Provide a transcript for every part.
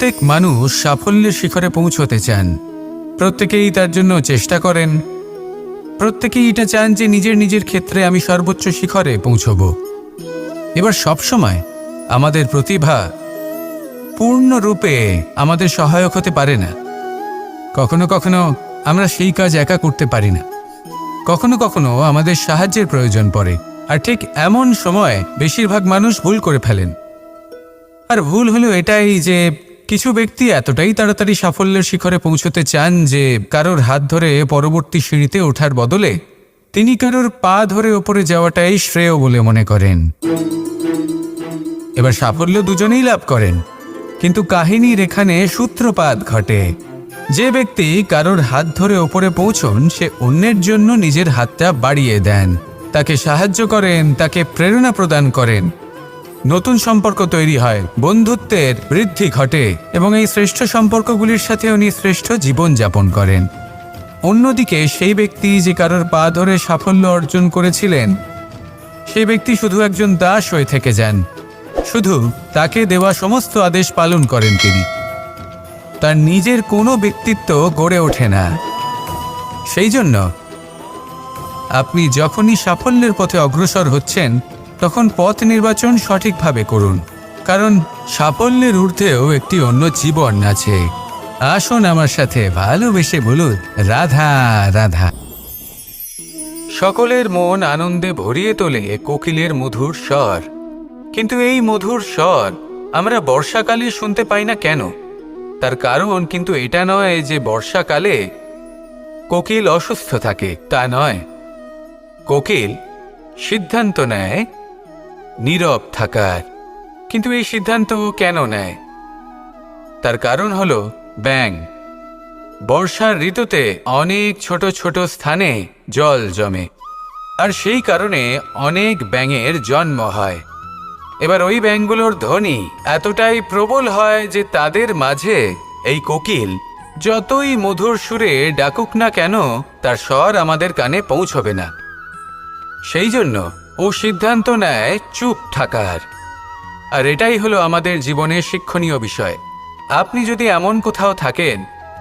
প্রত্যেক মানুষ সাফল্যের শিখরে পৌঁছতে চান, প্রত্যেকেই তার জন্য চেষ্টা করেন, প্রত্যেকেই এটা চান যে নিজের নিজের ক্ষেত্রে আমি সর্বোচ্চ শিখরে পৌঁছব। এবার সবসময় আমাদের প্রতিভা পূর্ণরূপে আমাদের সহায়ক হতে পারে না। কখনো কখনো আমরা সেই কাজ একা করতে পারি না, কখনো কখনো আমাদের সাহায্যের প্রয়োজন পড়ে। আর ঠিক এমন সময় বেশিরভাগ মানুষ ভুল করে ফেলেন। আর ভুল হলো এটাই যে কিছু ব্যক্তি এতটাই তাড়াতাড়ি সাফল্যের শিখরে পৌঁছতে চান যে কারোর হাত ধরে পরবর্তী সিঁড়িতে ওঠার বদলে তিনি কারোর পা ধরে ওপরে যাওয়াটাই শ্রেয় বলে মনে করেন। এবার সাফল্য দুজনেই লাভ করেন, কিন্তু কাহিনীর এখানে সূত্রপাত ঘটে। যে ব্যক্তি কারোর হাত ধরে ওপরে পৌঁছন সে অন্যের জন্য নিজের হাতটা বাড়িয়ে দেন, তাকে সাহায্য করেন, তাকে প্রেরণা প্রদান করেন। নতুন সম্পর্ক তৈরি হয়, বন্ধুত্বের বৃদ্ধি ঘটে এবং এই শ্রেষ্ঠ সম্পর্কগুলির সাথে উনি শ্রেষ্ঠ জীবন যাপন করেন। অন্যদিকে সেই ব্যক্তি যে কারোর পা ধরে সাফল্য অর্জন করেছিলেন সেই ব্যক্তি শুধু একজন দাস হয়ে থেকে যান, শুধু তাকে দেওয়া সমস্ত আদেশ পালন করেন তিনি। তার নিজের কোনো ব্যক্তিত্ব গড়ে ওঠে না। সেই জন্য আপনি যখনই সাফল্যের পথে অগ্রসর হচ্ছেন তখন পথ নির্বাচন সঠিকভাবে করুন, কারণ সাফল্যের ঊর্ধ্বেও একটি অন্য জীবন আছে। আসুন আমার সাথে ভালোবেসে বলুন রাধা রাধা। সকলের মন আনন্দে ভরিয়ে তোলে কোকিলের মধুর স্বর, কিন্তু এই মধুর স্বর আমরা বর্ষাকালে শুনতে পাই না কেন? তার কারণ কিন্তু এটা নয় যে বর্ষাকালে কোকিল অসুস্থ থাকে, তা নয়। কোকিল সিদ্ধান্ত নেয় নীরব থাকার, কিন্তু এই সিদ্ধান্ত কেন নেয়? তার কারণ হলো ব্যাঙ। বর্ষার ঋতুতে অনেক ছোট ছোট স্থানে জল জমে, আর সেই কারণে অনেক ব্যাঙের জন্ম হয়। এবার ওই ব্যাঙগুলোর ধ্বনি এতটাই প্রবল হয় যে তাদের মাঝে এই কোকিল যতই মধুর সুরে ডাকুক না কেন তার স্বর আমাদের কানে পৌঁছবে না। সেই জন্য ও সিদ্ধান্ত নেয় চুপ থাকার। আর এটাই হলো আমাদের জীবনের শিক্ষণীয় বিষয়। আপনি যদি এমন কোথাও থাকেন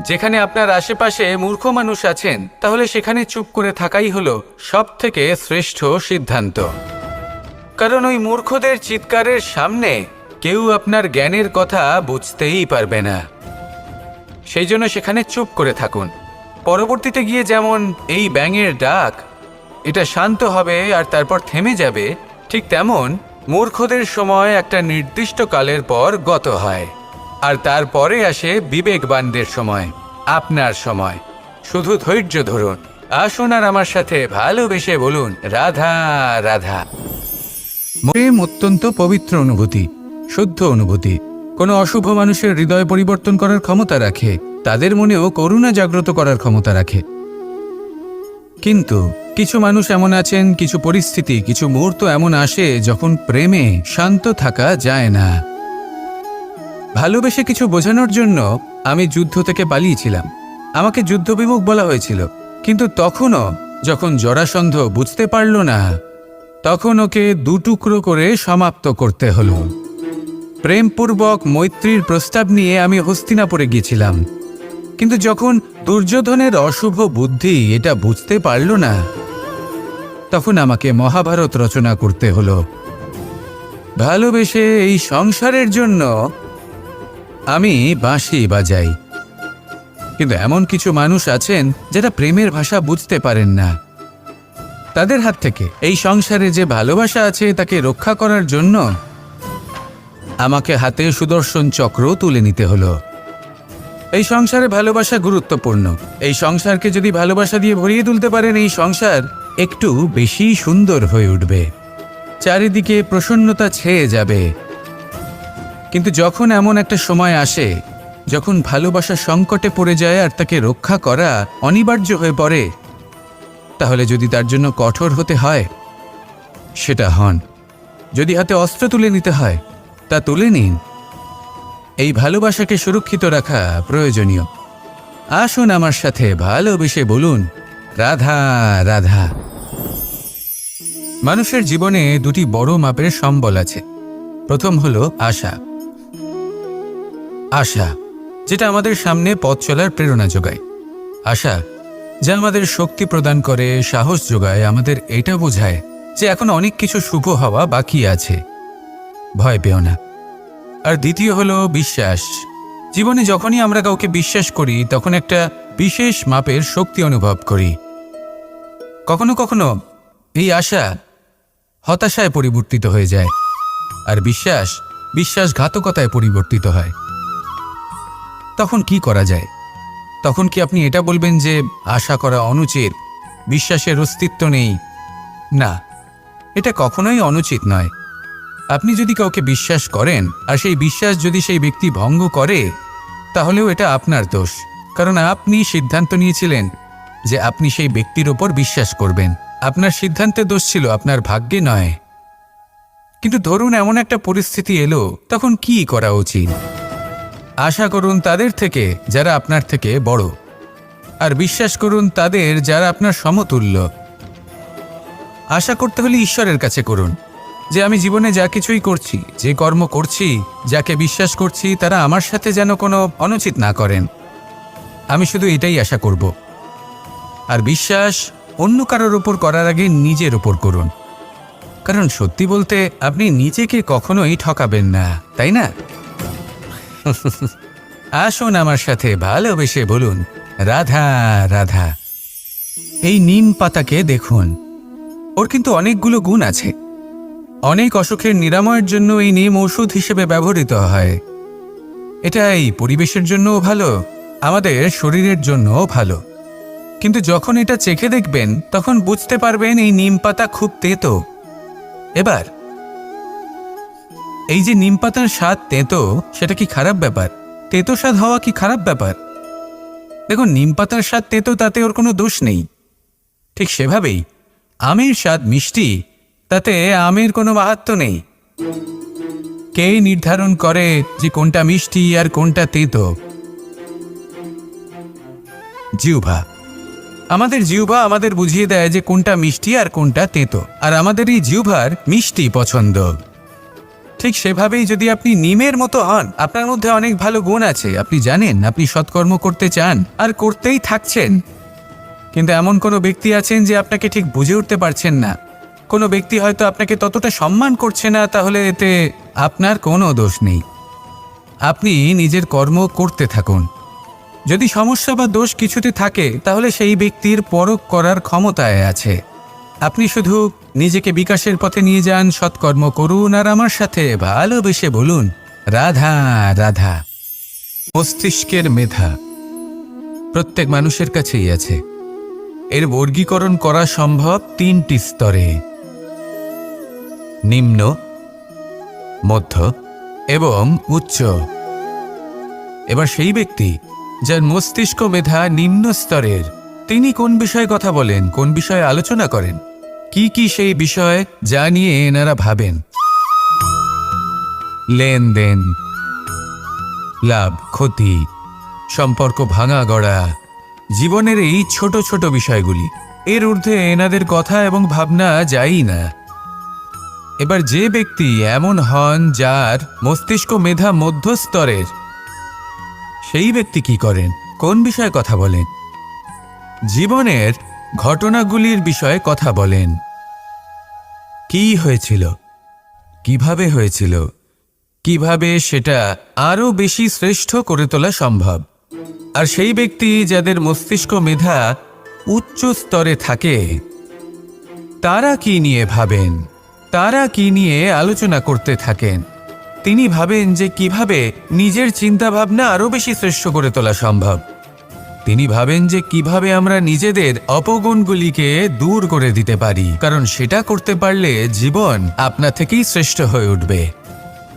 যেখানে আপনার আশেপাশে মূর্খ মানুষ আছেন, তাহলে সেখানে চুপ করে থাকাই হলো সবথেকে শ্রেষ্ঠ সিদ্ধান্ত। কারণ ওই মূর্খদের চিৎকারের সামনে কেউ আপনার জ্ঞানের কথা বুঝতেই পারবে না। সেই জন্য সেখানে চুপ করে থাকুন। পরবর্তীতে গিয়ে যেমন এই ব্যাঙের ডাক এটা শান্ত হবে আর তারপর থেমে যাবে, ঠিক তেমন মূর্খদের সময় একটা নির্দিষ্ট কালের পর গত হয়, আর তারপরে আসে বিবেকবানদের সময়, আপনার সময়। শুধু ধৈর্য ধরুন। আসুন আর আমার সাথে ভালোবেসে বলুন রাধা রাধা। প্রেম অত্যন্ত পবিত্র অনুভূতি, শুদ্ধ অনুভূতি। কোনো অশুভ মানুষের হৃদয় পরিবর্তন করার ক্ষমতা রাখে, তাদের মনেও করুণা জাগ্রত করার ক্ষমতা রাখে। কিন্তু কিছু মানুষ এমন আছেন, কিছু পরিস্থিতি, কিছু মুহূর্ত এমন আসে যখন প্রেমে শান্ত থাকা যায় না। ভালোবেসে কিছু বোঝানোর জন্য আমি যুদ্ধ থেকে পালিয়েছিলাম। আমাকে যুদ্ধবিমুখ বলা হয়েছিল, কিন্তু তখনও যখন জরাসন্ধ বুঝতে পারল না, তখন ওকে দুটুকরো করে সমাপ্ত করতে হলো। প্রেমপূর্বক মৈত্রীর প্রস্তাব নিয়ে আমি হস্তিনাপুরে গিয়েছিলাম, কিন্তু যখন দুর্যোধনের অশুভ বুদ্ধি এটা বুঝতে পারল না, তখন আমাকে মহাভারত রচনা করতে হলো। ভালোবেসে এই সংসারের জন্য আমি বাঁশি বাজাই, কিন্তু এমন কিছু মানুষ আছেন যারা প্রেমের ভাষা বুঝতে পারেন না। তাদের হাত থেকে এই সংসারে যে ভালোবাসা আছে তাকে রক্ষা করার জন্য আমাকে হাতে সুদর্শন চক্র তুলে নিতে হলো। এই সংসারে ভালোবাসা গুরুত্বপূর্ণ। এই সংসারকে যদি ভালোবাসা দিয়ে ভরিয়ে তুলতে পারেন, এই সংসার একটু বেশি সুন্দর হয়ে উঠবে, চারিদিকে প্রসন্নতা ছেয়ে যাবে। কিন্তু যখন এমন একটা সময় আসে যখন ভালোবাসা সংকটে পড়ে যায় আর তাকে রক্ষা করা অনিবার্য হয়ে পড়ে, তাহলে যদি তার জন্য কঠোর হতে হয় সেটা হন, যদি হাতে অস্ত্র তুলে নিতে হয় তা তুলে নিন। এই ভালোবাসাকে সুরক্ষিত রাখা প্রয়োজনীয়। আসুন আমার সাথে ভালোবেসে বলুন রাধা রাধা। মানুষের জীবনে দুটি বড় মাপের সম্বল আছে। প্রথম হলো আশা। আশা, যেটা আমাদের সামনে পথ চলার প্রেরণা যোগায়। আশা যা আমাদের শক্তি প্রদান করে, সাহস যোগায়, আমাদের এটা বোঝায় যে এখন অনেক কিছু শুভ হওয়া বাকি আছে, ভয় পেও না। আর দ্বিতীয় হলো বিশ্বাস। জীবনে যখনই আমরা কাউকে বিশ্বাস করি তখন একটা বিশেষ মাপের শক্তি অনুভব করি। কখনো কখনো এই আশা হতাশায় পরিবর্তিত হয়ে যায়, আর বিশ্বাসঘাতকতায় পরিবর্তিত হয়। তখন কি করা যায়? তখন কি আপনি এটা বলবেন যে আশা করা অনুচিত, বিশ্বাসের অস্তিত্ব নেই? না, এটা কখনোই অনুচিত নয়। আপনি যদি কাউকে বিশ্বাস করেন আর সেই বিশ্বাস যদি সেই ব্যক্তি ভঙ্গ করে, তাহলেও এটা আপনার দোষ, কারণ আপনি সিদ্ধান্ত নিয়েছিলেন যে আপনি সেই ব্যক্তির ওপর বিশ্বাস করবেন। আপনার সিদ্ধান্তে দোষ ছিল, আপনার ভাগ্যে নয়। কিন্তু ধরুন এমন একটা পরিস্থিতি এলো, তখন কি করা উচিত? আশা করুন তাদের থেকে যারা আপনার থেকে বড়, আর বিশ্বাস করুন তাদের যারা আপনার সমতুল্য। আশা করতে হলে ঈশ্বরের কাছে করুন যে আমি জীবনে যা কিছুই করছি, যে কর্ম করছি, যাকে বিশ্বাস করছি, তারা আমার সাথে যেন কোনো অনুচিত না করেন। আমি শুধু এটাই আশা করব। আর বিশ্বাস অন্য কারোর ওপর করার আগে নিজের ওপর করুন, কারণ সত্যি বলতে আপনি নিজেকে কখনোই ঠকাবেন না, তাই না? আসুন আমার সাথে ভালোবেসে বলুন, রাধা রাধা। এই নিম পাতাকে দেখুন, ওর কিন্তু অনেকগুলো গুণ আছে। অনেক অসুখের নিরাময়ের জন্য এই নিম ওষুধ হিসেবে ব্যবহৃত হয়। এটা এই পরিবেশের জন্যও ভালো, আমাদের শরীরের জন্যও ভালো। কিন্তু যখন এটা চেখে দেখবেন তখন বুঝতে পারবেন এই নিম পাতা খুব তেতো। এবার এই যে নিম পাতার স্বাদ তেতো, সেটা কি খারাপ ব্যাপার? তেতো স্বাদ হওয়া কি খারাপ ব্যাপার? দেখুন, নিম পাতার স্বাদ তেতো, তাতে ওর কোনো দোষ নেই। ঠিক সেভাবেই আমের স্বাদ মিষ্টি, তাতে আমের কোনো মাহাত্ম্য নেই। কে নির্ধারণ করে যে কোনটা মিষ্টি আর কোনটা তেতো? জিহ্বা। আমাদের জিহ্বা আমাদের বুঝিয়ে দেয় যে কোনটা মিষ্টি আর কোনটা তেতো, আর আমাদের এই জিহ্বার মিষ্টি পছন্দ। ঠিক সেভাবেই যদি আপনি নিমের মতো হন, আপনার মধ্যে অনেক ভালো গুণ আছে, আপনি জানেন, আপনি সৎকর্ম করতে চান আর করতেই থাকছেন। কিন্তু এমন কোনো ব্যক্তি আছেন যে আপনাকে ঠিক বুঝে উঠতে পারছেন না, কোনো ব্যক্তি হয়তো আপনাকে ততটা সম্মান করছে না, তাহলে এতে আপনার কোনো দোষ নেই। আপনি নিজের কর্ম করতে থাকুন। যদি সমস্যা বা দোষ কিছুতে থাকে, তাহলে সেই ব্যক্তির পরখ করার ক্ষমতায় আছে। আপনি শুধু নিজেকে বিকাশের পথে নিয়ে যান, সৎকর্ম করুন, আর আমার সাথে ভালোবেসে বলুন, রাধা রাধা। মস্তিষ্কের মেধা প্রত্যেক মানুষের কাছেই আছে। এর বর্গীকরণ করা সম্ভব 3টি স্তরে: নিম্ন, মধ্য এবং উচ্চ। এবার সেই ব্যক্তি যার মস্তিষ্ক মেধা নিম্ন স্তরের, তিনি কোন বিষয়ে কথা বলেন, কোন বিষয়ে আলোচনা করেন, কি কি সেই বিষয় যা নিয়ে এনারা ভাবেন? লেনদেন, লাভ ক্ষতি, সম্পর্ক ভাঙা গড়া, জীবনের এই ছোট ছোট বিষয়গুলি। এর ঊর্ধ্বে এনাদের কথা এবং ভাবনা যায়ই না। এবার যে ব্যক্তি এমন হন যার মস্তিষ্ক মেধা মধ্যস্তরের, সেই ব্যক্তি কি করেন, কোন বিষয়ে কথা বলেন? জীবনের ঘটনাগুলির বিষয়ে কথা বলেন। কি হয়েছিল, কিভাবে হয়েছিল, কিভাবে সেটা আরও বেশি শ্রেষ্ঠ করে তোলা সম্ভব। আর সেই ব্যক্তি যাদের মস্তিষ্ক মেধা উচ্চ স্তরে থাকে, তারা কি নিয়ে ভাবেন, তারা কি নিয়ে আলোচনা করতে থাকেন? তিনি ভাবেন যে কিভাবে নিজের চিন্তাভাবনা আরও বেশি শ্রেষ্ঠ করে তোলা সম্ভব। তিনি ভাবেন যে কিভাবে আমরা নিজেদের অপগুণগুলিকে দূর করে দিতে পারি, কারণ সেটা করতে পারলে জীবন আপনা থেকেই শ্রেষ্ঠ হয়ে উঠবে।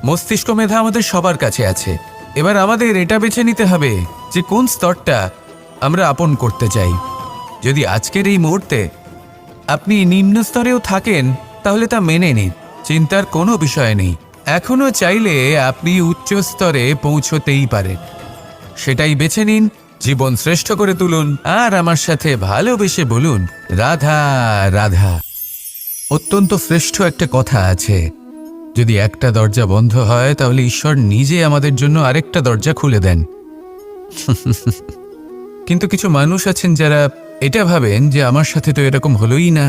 মস্তিষ্ক মেধা আমাদের সবার কাছে আছে। এবার আমাদের এটা বেছে নিতে হবে যে কোন স্তরটা আমরা আপন করতে চাই। যদি আজকের এই মুহূর্তে আপনি নিম্ন স্তরেও থাকেন, তাহলে তা মেনে নিন, চিন্তার কোনো বিষয় নেই। এখনো চাইলে আপনি উচ্চ স্তরে পৌঁছতেই পারেন। সেটাই বেছে নিন, জীবন শ্রেষ্ঠ করে তুলুন, আর আমার সাথে ভালোবেসে বলুন, রাধা রাধা। অত্যন্ত শ্রেষ্ঠ একটা কথা আছে, যদি একটা দরজা বন্ধ হয় তাহলে ঈশ্বর নিজে আমাদের জন্য আরেকটা দরজা খুলে দেন। কিন্তু কিছু মানুষ আছেন যারা এটা ভাবেন যে আমার সাথে তো এরকম হলোই না,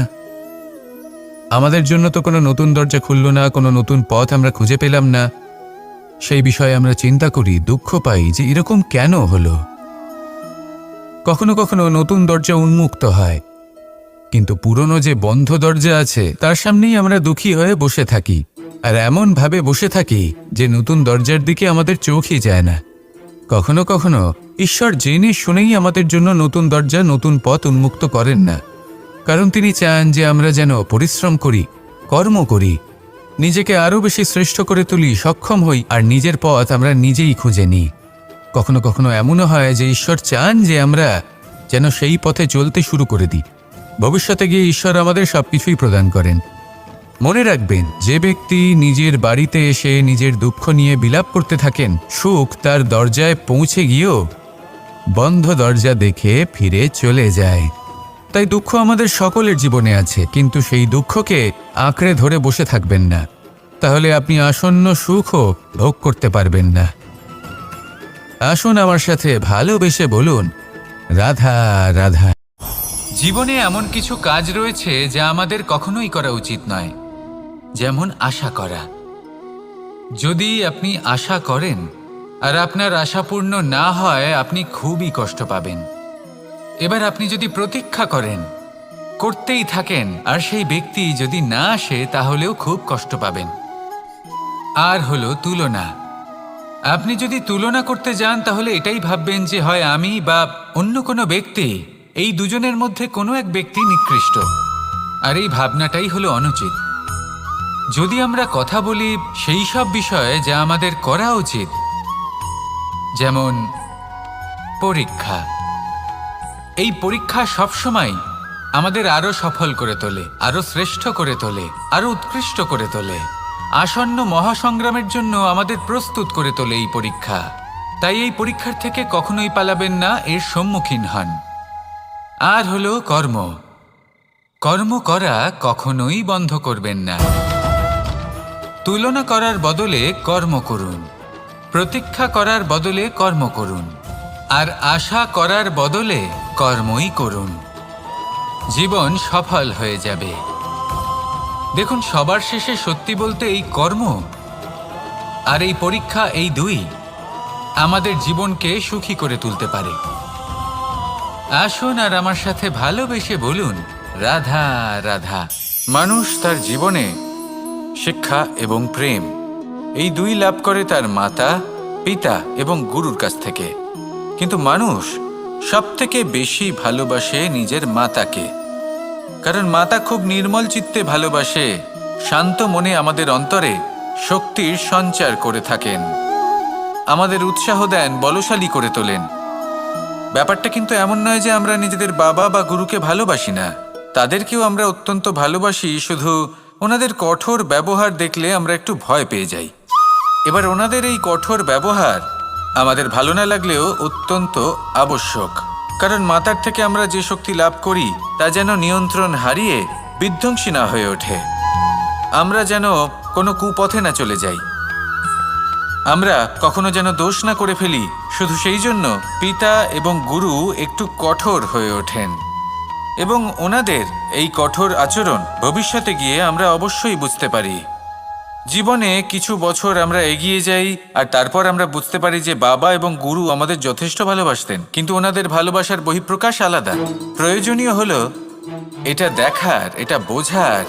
আমাদের জন্য তো কোনো নতুন দরজা খুলল না, কোনো নতুন পথ আমরা খুঁজে পেলাম না। সেই বিষয়ে আমরা চিন্তা করি, দুঃখ পাই যে এরকম কেন হলো। কখনো কখনো নতুন দরজা উন্মুক্ত হয়, কিন্তু পুরনো যে বন্ধ দরজা আছে তার সামনেই আমরা দুঃখী হয়ে বসে থাকি, আর এমন ভাবে বসে থাকি যে নতুন দরজার দিকে আমাদের চোখই যায় না। কখনো কখনো ঈশ্বর জেনে শুনেই আমাদের জন্য নতুন দরজা, নতুন পথ উন্মুক্ত করেন না, কারণ তিনি চান যে আমরা যেন পরিশ্রম করি, কর্ম করি, নিজেকে আরও বেশি শ্রেষ্ঠ করে তুলি, সক্ষম হই, আর নিজের পথ আমরা নিজেই খুঁজে নিই। কখনো কখনো এমনও হয় যে ঈশ্বর চান যে আমরা যেন সেই পথে চলতে শুরু করে দিই। ভবিষ্যতে গিয়ে ঈশ্বর আমাদের সবকিছুই প্রদান করেন। মনে রাখবেন, যে ব্যক্তি নিজের বাড়িতে এসে নিজের দুঃখ নিয়ে বিলাপ করতে থাকেন, সুখ তার দরজায় পৌঁছে গিয়েও বন্ধ দরজা দেখে ফিরে চলে যায়। তাই দুঃখ আমাদের সকলের জীবনে আছে, কিন্তু সেই দুঃখকে আঁকড়ে ধরে বসে থাকবেন না, তাহলে আপনি আসন্ন সুখও ভোগ করতে পারবেন না। আসুন আমার সাথে ভালোবেসে বলুন, রাধা রাধা। জীবনে এমন কিছু কাজ রয়েছে যা আমাদের কখনোই করা উচিত নয়, যেমন আশা করা। যদি আপনি আশা করেন আর আপনার আশা পূর্ণ না হয়, আপনি খুবই কষ্ট পাবেন। এবার আপনি যদি প্রতীক্ষা করেন, করতেই থাকেন, আর সেই ব্যক্তি যদি না আসে তাহলেও খুব কষ্ট পাবেন। আর হলো তুলনা। আপনি যদি তুলনা করতে যান তাহলে এটাই ভাববেন যে হয় আমি বা অন্য কোনো ব্যক্তি, এই দুজনের মধ্যে কোনো এক ব্যক্তি নিকৃষ্ট, আর এই ভাবনাটাই হলো অনুচিত। যদি আমরা কথা বলি সেই সব বিষয়ে যা আমাদের করা উচিত, যেমন পরীক্ষা, এই পরীক্ষা সবসময় আমাদের আরো সফল করে তোলে, আরো শ্রেষ্ঠ করে তোলে, আরো উৎকৃষ্ট করে তোলে। আসন্ন মহাসংগ্রামের জন্য আমাদের প্রস্তুত করে তোলে এই পরীক্ষা। তাই এই পরীক্ষার থেকে কখনোই পালাবেন না, এর সম্মুখীন হন। আর হলো কর্ম। কর্ম করা কখনোই বন্ধ করবেন না। তুলনা করার বদলে কর্ম করুন, প্রতীক্ষা করার বদলে কর্ম করুন, আর আশা করার বদলে কর্মই করুন। জীবন সফল হয়ে যাবে। দেখুন, সবার শেষে সত্যি বলতে এই কর্ম আর এই পরীক্ষা, এই দুই আমাদের জীবনকে সুখী করে তুলতে পারে। আসুন আর আমার সাথে ভালোবেসে বলুন, রাধা রাধা। মানুষ তার জীবনে শিক্ষা এবং প্রেম, এই দুই লাভ করে তার মাতা, পিতা এবং গুরুর কাছ থেকে। কিন্তু মানুষ সবথেকে বেশি ভালোবাসে নিজের মাতাকে, কারণ মাতা খুব নির্মল চিত্তে ভালোবাসে, শান্ত মনে আমাদের অন্তরে শক্তির সঞ্চার করে থাকেন, আমাদের উৎসাহ দেন, বলশালী করে তোলেন। ব্যাপারটা কিন্তু এমন নয় যে আমরা নিজেদের বাবা বা গুরুকে ভালোবাসি না, তাদেরকেও আমরা অত্যন্ত ভালোবাসি, শুধু ওনাদের কঠোর ব্যবহার দেখলে আমরা একটু ভয় পেয়ে যাই। এবার ওনাদের এই কঠোর ব্যবহার আমাদের ভালো না লাগলেও অত্যন্ত আবশ্যক, কারণ মাতার থেকে আমরা যে শক্তি লাভ করি তা যেন নিয়ন্ত্রণ হারিয়ে বিধ্বংসী না হয়ে ওঠে, আমরা যেন কোনো কুপথে না চলে যাই, আমরা কখনো যেন দোষ না করে ফেলি। শুধু সেই জন্য পিতা এবং গুরু একটু কঠোর হয়ে ওঠেন, এবং ওনাদের এই কঠোর আচরণ ভবিষ্যতে গিয়ে আমরা অবশ্যই বুঝতে পারি। জীবনে কিছু বছর আমরা এগিয়ে যাই আর তারপর আমরা বুঝতে পারি যে বাবা এবং গুরু আমাদের যথেষ্ট ভালোবাসতেন, কিন্তু ওনাদের ভালোবাসার বহিঃপ্রকাশ আলাদা। প্রয়োজনীয় হলো এটা দেখার, এটা বোঝার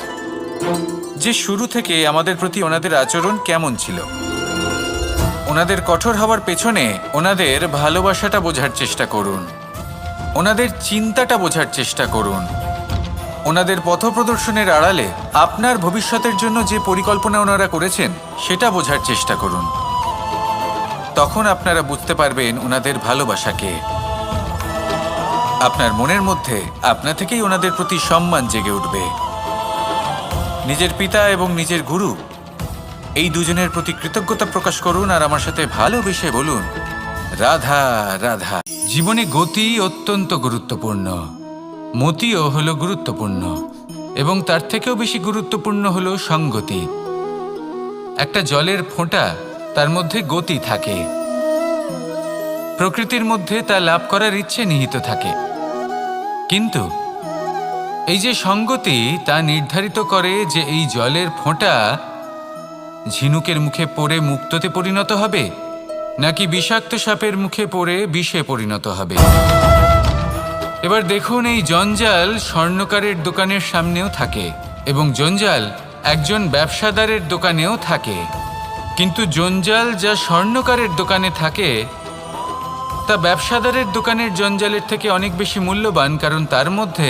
যে শুরু থেকে আমাদের প্রতি ওনাদের আচরণ কেমন ছিল। ওনাদের কঠোর হওয়ার পেছনে ওনাদের ভালোবাসাটা বোঝার চেষ্টা করুন, ওনাদের চিন্তাটা বোঝার চেষ্টা করুন, ওনাদের পথপ্রদর্শনের আড়ালে আপনার ভবিষ্যতের জন্য যে পরিকল্পনা ওনারা করেছেন সেটা বোঝার চেষ্টা করুন। তখন আপনারা বুঝতে পারবেন ওনাদের ভালোবাসাকে। আপনার মনের মধ্যে আপনা থেকেই ওনাদের প্রতি সম্মান জেগে উঠবে। নিজের পিতা এবং নিজের গুরু, এই দুজনের প্রতি কৃতজ্ঞতা প্রকাশ করুন আর আমার সাথে ভালোবেসে বলুন, রাধা রাধা। জীবনে গতি অত্যন্ত গুরুত্বপূর্ণ, মতিও হলো গুরুত্বপূর্ণ, এবং তার থেকেও বেশি গুরুত্বপূর্ণ হলো সঙ্গতি। একটা জলের ফোঁটা, তার মধ্যে গতি থাকে। প্রকৃতির মধ্যে তা লাভ করার ইচ্ছে নিহিত থাকে। কিন্তু এই যে সঙ্গতি, তা নির্ধারিত করে যে এই জলের ফোঁটা ঝিনুকের মুখে পড়ে মুক্তোতে পরিণত হবে, নাকি বিষাক্ত সাপের মুখে পড়ে বিষে পরিণত হবে। এবার দেখুন, এই জঞ্জাল স্বর্ণকারের দোকানের সামনেও থাকে এবং জঞ্জাল একজন ব্যবসাদারের দোকানেও থাকে। কিন্তু জঞ্জাল যা স্বর্ণকারের দোকানে থাকে তা ব্যবসাদারের দোকানের জঞ্জালের থেকে অনেক বেশি মূল্যবান, কারণ তার মধ্যে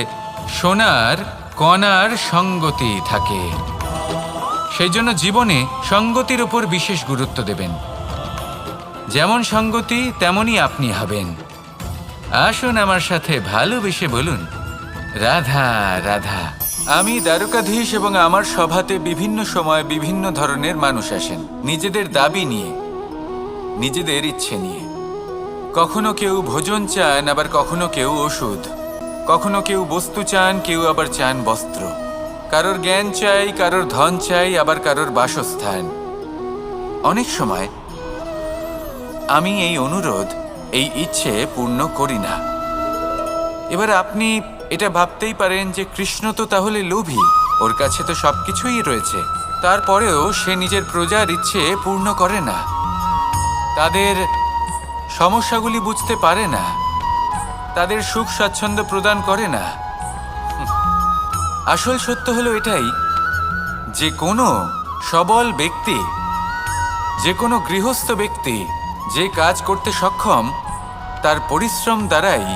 সোনার কণার সঙ্গতি থাকে। সেই জন্য জীবনে সঙ্গতির উপর বিশেষ গুরুত্ব দেবেন। যেমন সঙ্গতি তেমনই আপনি হবেন। আসুন আমার সাথে ভালোবেসে বলুন, রাধা রাধা। আমি দ্বারকাধীশ এবং আমার সভাতে বিভিন্ন সময় বিভিন্ন ধরনের মানুষ আসেন, নিজেদের দাবি নিয়ে, নিজেদের ইচ্ছে নিয়ে। কখনো কেউ ভোজন চান, আবার কখনো কেউ ওষুধ, কখনো কেউ বস্তু চান, কেউ আবার চান বস্ত্র। কারোর জ্ঞান চাই, কারোর ধন চাই, আবার কারোর বাসস্থান। অনেক সময় আমি এই অনুরোধ, এই ইচ্ছে পূর্ণ করি না। এবার আপনি এটা ভাবতেই পারেন যে কৃষ্ণ তো তাহলে লোভী, ওর কাছে তো সবকিছুই রয়েছে, তারপরেও সে নিজের প্রজার ইচ্ছে পূর্ণ করে না, তাদের সমস্যাগুলি বুঝতে পারে না, তাদের সুখ স্বাচ্ছন্দ্য প্রদান করে না। আসল সত্য হলো এটাই যে কোনো সবল ব্যক্তি, যে কোনো গৃহস্থ ব্যক্তি যে কাজ করতে সক্ষম, তার পরিশ্রম দ্বারাই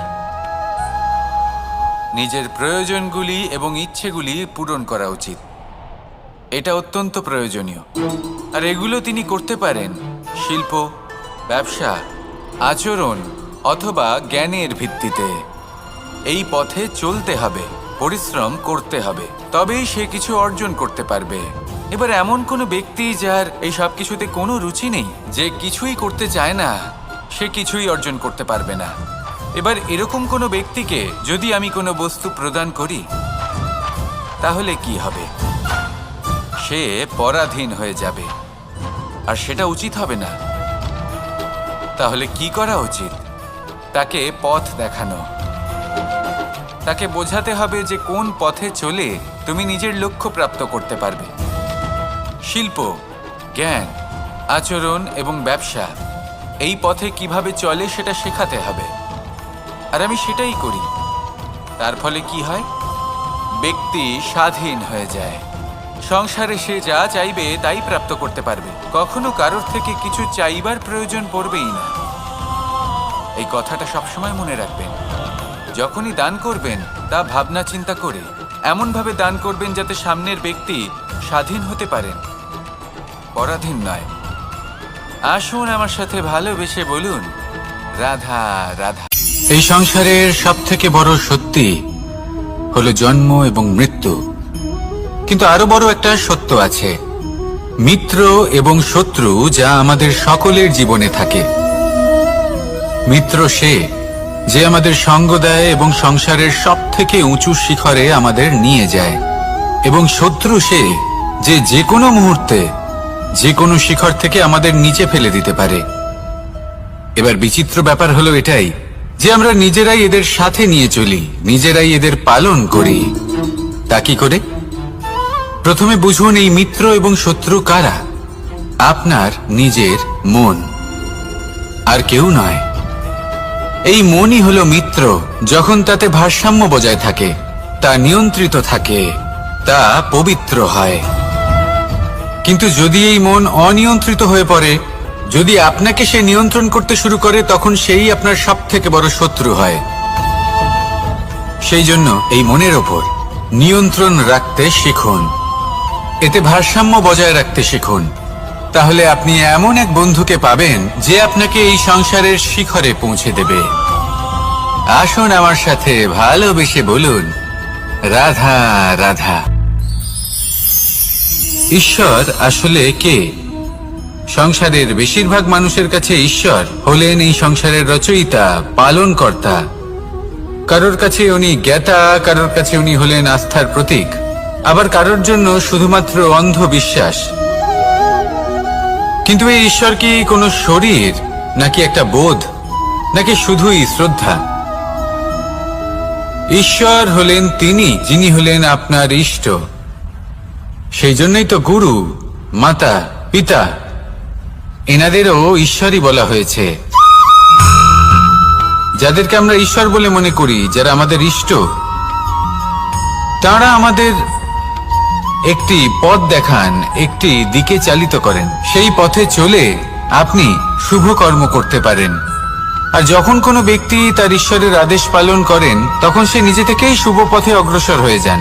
নিজের প্রয়োজনগুলি এবং ইচ্ছেগুলি পূরণ করা উচিত। এটা অত্যন্ত প্রয়োজনীয়। আর এগুলো তিনি করতে পারেন শিল্প, ব্যবসা, আচরণ অথবা জ্ঞানের ভিত্তিতে। এই পথে চলতে হবে, পরিশ্রম করতে হবে, তবেই সে কিছু অর্জন করতে পারবে। এবার এমন কোনো ব্যক্তি যার এই সব কিছুতে কোনো রুচি নেই, যে কিছুই করতে চায় না, সে কিছুই অর্জন করতে পারবে না। এবার এরকম কোনো ব্যক্তিকে যদি আমি কোনো বস্তু প্রদান করি, তাহলে কি হবে? সে পরাধীন হয়ে যাবে, আর সেটা উচিত হবে না। তাহলে কি করা উচিত? তাকে পথ দেখানো, তাকে বোঝাতে হবে যে কোন পথে চলে তুমি নিজের লক্ষ্য প্রাপ্ত করতে পারবে। শিল্প, জ্ঞান, আচরণ এবং ব্যবসা, এই পথে কিভাবে চলে সেটা শেখাতে হবে। আর আমি সেটাই করি। তার ফলে কি হয়? ব্যক্তি স্বাধীন হয়ে যায়। সংসারে সে যা চাইবে তাই প্রাপ্ত করতে পারবে, কখনো কারোর থেকে কিছু চাইবার প্রয়োজন পড়বেই না। এই কথাটা সবসময় মনে রাখবেন। যখনই দান করবেন তা ভাবনা চিন্তা করে এমনভাবে দান করবেন যাতে সামনের ব্যক্তি স্বাধীন হতে পারেন, পরাধীন নয়। আসুন আমার সাথে ভালোবেসে বলুন, রাধা রাধা। এই সংসারের সব থেকে বড় সত্যি হলো জন্ম এবং মৃত্যু। কিন্তু আরো বড় একটা সত্য আছে, মিত্র এবং শত্রু, যা আমাদের সকলের জীবনে থাকে। মিত্র সে যে আমাদের সঙ্গ দেয় এবং সংসারের সব থেকে উঁচু শিখরে আমাদের নিয়ে যায়, এবং শত্রু সে যে যে কোনো মুহূর্তে যে কোনো শিখর থেকে আমাদের নিচে ফেলে দিতে পারে। এবার বিচিত্র ব্যাপার হলো এটাই যে আমরা নিজেরাই এদের সাথে নিয়ে চলি, নিজেরাই এদের পালন করি। তা কি করে? প্রথমে বুঝুন এই মিত্র এবং শত্রু কারা। আপনার নিজের মন, আর কেউ নয়। এই মনই হলো মিত্র যখন তাতে ভারসাম্য বজায় থাকে, তা নিয়ন্ত্রিত থাকে, তা পবিত্র হয়। কিন্তু যদি এই মন অনিয়ন্ত্রিত হয়ে পড়ে, যদি আপনাকে সে নিয়ন্ত্রণ করতে শুরু করে, তখন সেই আপনার সব থেকে বড় শত্রু হয়। সেই জন্য এই মনের ওপর নিয়ন্ত্রণ রাখতে শিখুন, এতে ভারসাম্য বজায় রাখতে শিখুন। তাহলে আপনি এমন এক বন্ধুকে পাবেন যে আপনাকে এই সংসারের শিখরে পৌঁছে দেবে। আসুন আমার সাথে ভালোবেসে বলুন, রাধা রাধা। ঈশ্বর আসলে কে? সংসারের বেশিরভাগ মানুষের কাছে ঈশ্বর হলেন এই সংসারের রচয়িতা, পালনকর্তা। কারোর কাছে উনি জ্ঞাতা, কারোর কাছে উনি হলেন আস্থার প্রতীক, আবার কারোর জন্য শুধুমাত্র অন্ধ বিশ্বাস। কিন্তু এই ঈশ্বর কি কোনো শরীর, নাকি একটা বোধ, নাকি শুধুই শ্রদ্ধা? ঈশ্বর হলেন তিনি যিনি হলেন আপনার ইষ্ট। সেই জন্যই তো গুরু, মাতা, পিতা এনাদেরও ঈশ্বরই বলা হয়েছে। যাদেরকে আমরা ঈশ্বর বলে মনে করি, যারা আমাদের ইষ্ট, তারা আমাদের একটি পথ দেখান, একটি দিকে চালিত করেন। সেই পথে চলে আপনি শুভ কর্ম করতে পারেন। আর যখন কোনো ব্যক্তি তার ঈশ্বরের আদেশ পালন করেন, তখন সে নিজে থেকেই শুভ পথে অগ্রসর হয়ে যান।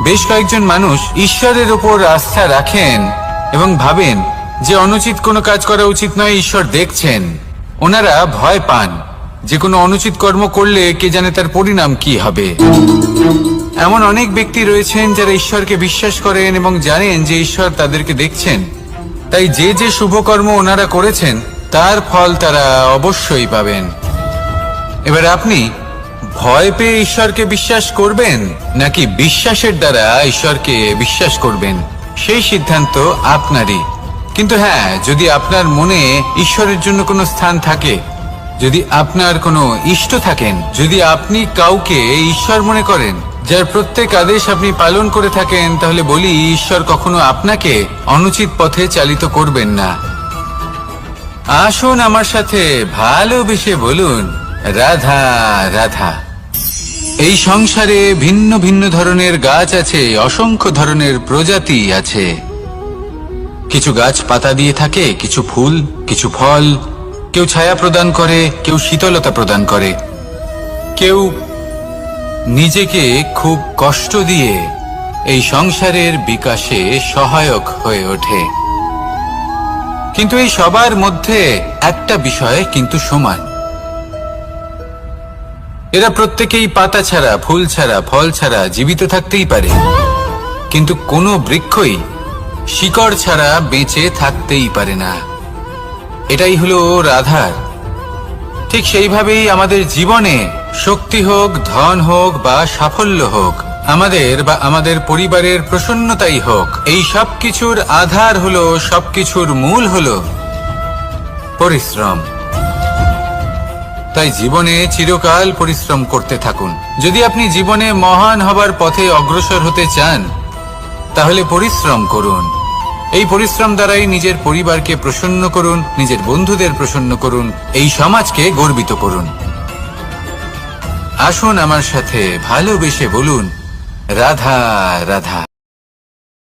বেশ কয়েকজন মানুষ ঈশ্বরের উপর আস্থা রাখেন এবং ভাবেন যে অনুচিত কোনো কাজ করা উচিত নয়, ঈশ্বর দেখছেন। ওনারা ভয় পান যে কোনো অনুচিত কর্ম করলে কে জানে তার পরিণাম কি হবে। এমন অনেক ব্যক্তি রয়েছেন যারা ঈশ্বরকে বিশ্বাস করেন এবং জানেন যে ঈশ্বর তাদেরকে দেখছেন। তাই যে যে শুভ কর্ম ওনারা করেছেন তার ফল তারা অবশ্যই পাবেন। এবার আপনি ভয় পেয়ে ঈশ্বরকে বিশ্বাস করবেন, নাকি বিশ্বাসের দ্বারা ঈশ্বরকে বিশ্বাস করবেন, সেই সিদ্ধান্ত আপনারই। কিন্তু হ্যাঁ, যদি আপনার মনে ঈশ্বরের জন্য কোনো স্থান থাকে, যদি আপনার কোনো ইষ্ট থাকেন, যদি আপনি কাউকে ঈশ্বর মনে করেন, যার প্রত্যেক আদেশ আপনি পালন করে থাকেন, তাহলে বলি ঈশ্বর কখনো আপনাকে অনুচিত পথে চালিত করবেন না। আসুন আমার সাথে ভালোবেসে বলুন, রাধা রাধা। এই সংসারে ভিন্ন ভিন্ন ধরনের গাছ আছে, অসংখ্য ধরনের প্রজাতি আছে। কিছু গাছ পাতা দিয়ে থাকে, কিছু ফুল, কিছু ফল। কেউ ছায়া প্রদান করে, কেউ শীতলতা প্রদান করে, কেউ নিজেকে খুব কষ্ট দিয়ে এই সংসারের বিকাশে সহায়ক হয়ে ওঠে। কিন্তু এই সবার মধ্যে একটা বিষয় কিন্তু সমান। এরা প্রত্যেকেই পাতা ছাড়া, ফুল ছাড়া, ফল ছাড়া জীবিত থাকতেই পারে, কিন্তু কোনো বৃক্ষই শিকড় ছাড়া বেঁচে থাকতেই পারে না। এটাই হলো রাধার। ঠিক সেইভাবেই আমাদের জীবনে শক্তি হোক, ধন হোক বা সাফল্য হোক, আমাদের বা আমাদের পরিবারের প্রসন্নতাই হোক, এই সব কিছুর আধার হলো, সবকিছুর মূল হলো পরিশ্রম। তাই জীবনে চিরকাল পরিশ্রম করতে থাকুন। যদি আপনি জীবনে মহান হবার পথে অগ্রসর হতে চান, তাহলে পরিশ্রম করুন। এই পরিশ্রম দ্বারাই নিজের পরিবারকে প্রসন্ন করুন, নিজের বন্ধুদের প্রসন্ন করুন, এই সমাজকে গর্বিত করুন। আসুন আমার সাথে ভালোবেসে বলুন, রাধা রাধা।